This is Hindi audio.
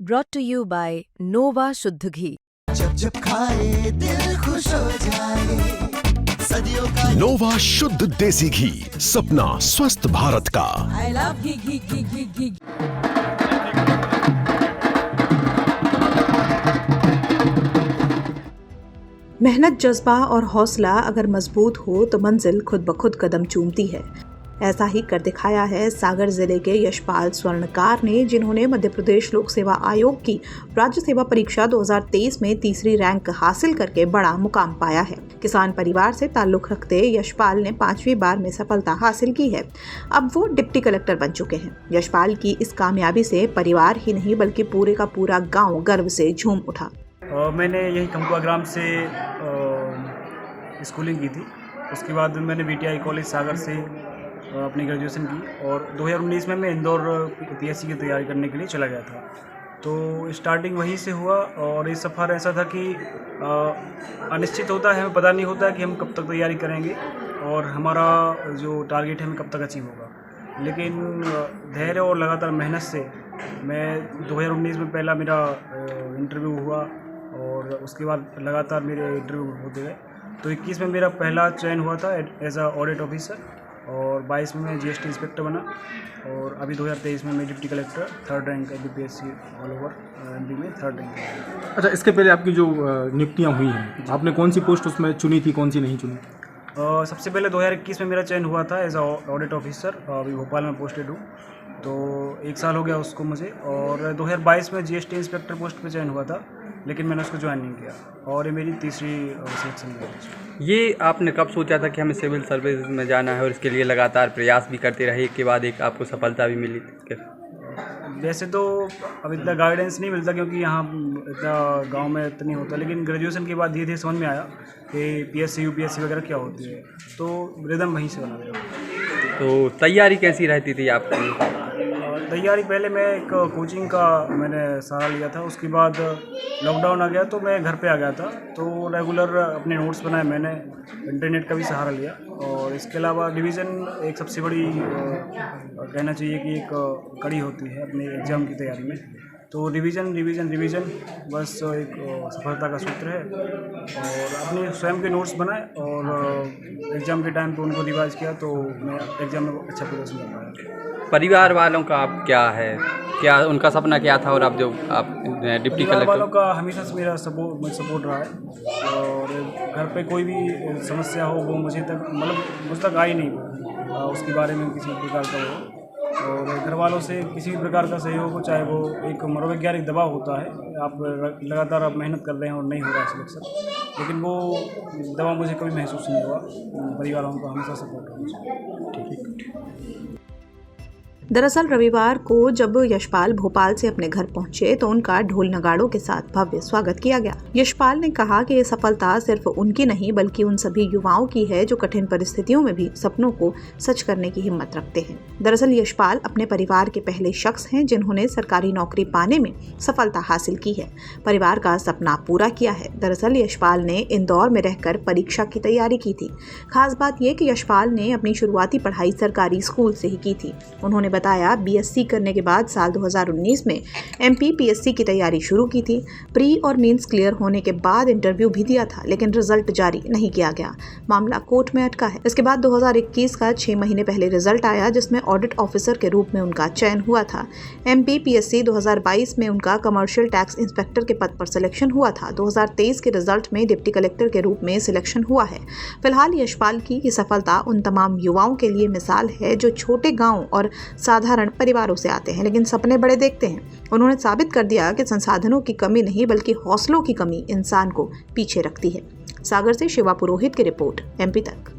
Brought to you by Nova शुद्ध घी। जब जब खाए दिल खुश हो जाए, सदियों का नोवा शुद्ध देसी घी, सपना स्वस्थ भारत का। I love घी। मेहनत, जज्बा और हौसला अगर मजबूत हो तो मंजिल खुद ब खुद कदम चूमती है। ऐसा ही कर दिखाया है सागर जिले के यशपाल स्वर्णकार ने, जिन्होंने मध्य प्रदेश लोक सेवा आयोग की राज्य सेवा परीक्षा 2023 में तीसरी रैंक हासिल करके बड़ा मुकाम पाया है। किसान परिवार से ताल्लुक रखते यशपाल ने 5वीं बार में सफलता हासिल की है। अब वो डिप्टी कलेक्टर बन चुके हैं। यशपाल की इस कामयाबी से परिवार ही नहीं बल्कि पूरे का पूरा गाँव गर्व से झूम उठा। मैंने यही खमकुआ ग्राम से स्कूलिंग की थी। उसके बाद मैंने बीटीआई कॉलेज सागर से अपनी ग्रेजुएशन की और 2019 में मैं इंदौर पीएससी की तैयारी करने के लिए चला गया था। तो स्टार्टिंग वहीं से हुआ और ये सफ़र ऐसा था कि अनिश्चित होता है, हमें पता नहीं होता कि हम कब तक तैयारी करेंगे और हमारा जो टारगेट है हमें कब तक अचीव होगा। लेकिन धैर्य और लगातार मेहनत से मैं 2019 में पहला मेरा इंटरव्यू हुआ और उसके बाद लगातार मेरे इंटरव्यू होते गए। तो 21 में मेरा पहला चयन हुआ था एज अ ऑडिट ऑफिसर और 22 में मैं जीएसटी इंस्पेक्टर बना और अभी 2023 में मैं deputy collector 3rd rank BPSC all over MP में 3rd रैंक। अच्छा, इसके पहले आपकी जो नियुक्तियाँ हुई हैं, आपने कौन सी पोस्ट उसमें चुनी थी, कौन सी नहीं चुनी? सबसे पहले 2021 में मेरा चयन हुआ था एज अ ऑडिट ऑफिसर। अभी भोपाल में पोस्टेड हूँ, तो 1 साल हो गया उसको मुझे। और 2022 में जीएसटी इंस्पेक्टर पोस्ट पे चयन हुआ था, लेकिन मैंने उसको ज्वाइन नहीं किया और ये मेरी तीसरी सिलेक्शन है। ये आपने कब सोचा था कि हमें सिविल सर्विस में जाना है और इसके लिए लगातार प्रयास भी करते रहे, एक के बाद एक आपको सफलता भी मिली? वैसे तो अब इतना गाइडेंस नहीं मिलता क्योंकि यहाँ इतना गांव में इतना नहीं होता, लेकिन ग्रेजुएशन के बाद धीरे धीरे समझ में आया कि पीएससी यूपीएससी वगैरह क्या होती है, तो रिदम वहीं से बना मेरा। तो तैयारी कैसी रहती थी आपकी? तैयारी पहले मैं एक कोचिंग का मैंने सहारा लिया था, उसके बाद लॉकडाउन आ गया तो मैं घर पे आ गया था। तो रेगुलर अपने नोट्स बनाए मैंने, इंटरनेट का भी सहारा लिया और इसके अलावा डिवीज़न एक सबसे बड़ी कहना चाहिए कि एक कड़ी होती है अपने एग्ज़ाम की तैयारी में। तो रिवीजन बस एक सफलता का सूत्र है और अपने स्वयं के नोट्स बनाए और एग्ज़ाम के टाइम पे उनको रिवाइज किया तो मैं एग्ज़ाम में अच्छा प्रदर्शन कर पाया। परिवार वालों का आप क्या है, क्या उनका सपना क्या था और आप डिप्टी कलेक्टर? वालों का हमेशा से मेरा सपोर्ट रहा है और घर पे कोई भी समस्या हो वो मुझे तक आई नहीं, उसके बारे में किसी प्रकार का हो। और घर वालों से किसी भी प्रकार का सहयोग हो, चाहे वो एक मनोवैज्ञानिक दबाव होता है, आप लगातार आप मेहनत कर रहे हैं और नहीं हो रहा है सिलेक्शन, लेकिन वो दबाव मुझे कभी महसूस नहीं हुआ। परिवार वालों का हमेशा सपोर्ट है मुझे। ठीक है। दरअसल रविवार को जब यशपाल भोपाल से अपने घर पहुंचे तो उनका ढोल नगाड़ों के साथ भव्य स्वागत किया गया। यशपाल ने कहा कि ये सफलता सिर्फ उनकी नहीं बल्कि उन सभी युवाओं की है जो कठिन परिस्थितियों में भी सपनों को सच करने की हिम्मत रखते हैं। दरअसल यशपाल अपने परिवार के पहले शख्स हैं जिन्होंने सरकारी नौकरी पाने में सफलता हासिल की है, परिवार का सपना पूरा किया है। दरअसल यशपाल ने इंदौर में रहकर परीक्षा की तैयारी की थी। खास बात यह कि यशपाल ने अपनी शुरुआती पढ़ाई सरकारी स्कूल से ही की थी। उन्होंने बताया बीएससी करने के बाद साल 2019 में एमपी पीएससी की तैयारी शुरू की थी। प्री और मेंस क्लियर होने के बाद इंटरव्यू भी दिया था, लेकिन रिजल्ट जारी नहीं किया गया। मामला कोर्ट में अटका है। इसके बाद 2021 का 6 महीने पहले रिजल्ट आया जिसमें ऑडिट ऑफिसर के रूप में उनका चयन हुआ था। एमपी पीएससी 2022 में उनका कमर्शियल टैक्स इंस्पेक्टर के पद पर सिलेक्शन हुआ था। 2023 के रिजल्ट में डिप्टी कलेक्टर के रूप में सिलेक्शन हुआ है। फिलहाल यशपाल की ये सफलता उन तमाम युवाओं के लिए मिसाल है जो छोटे गाँव और साधारण परिवारों से आते हैं लेकिन सपने बड़े देखते हैं। उन्होंने साबित कर दिया कि संसाधनों की कमी नहीं बल्कि हौसलों की कमी इंसान को पीछे रखती है। सागर से शिवा पुरोहित की रिपोर्ट, एमपी तक।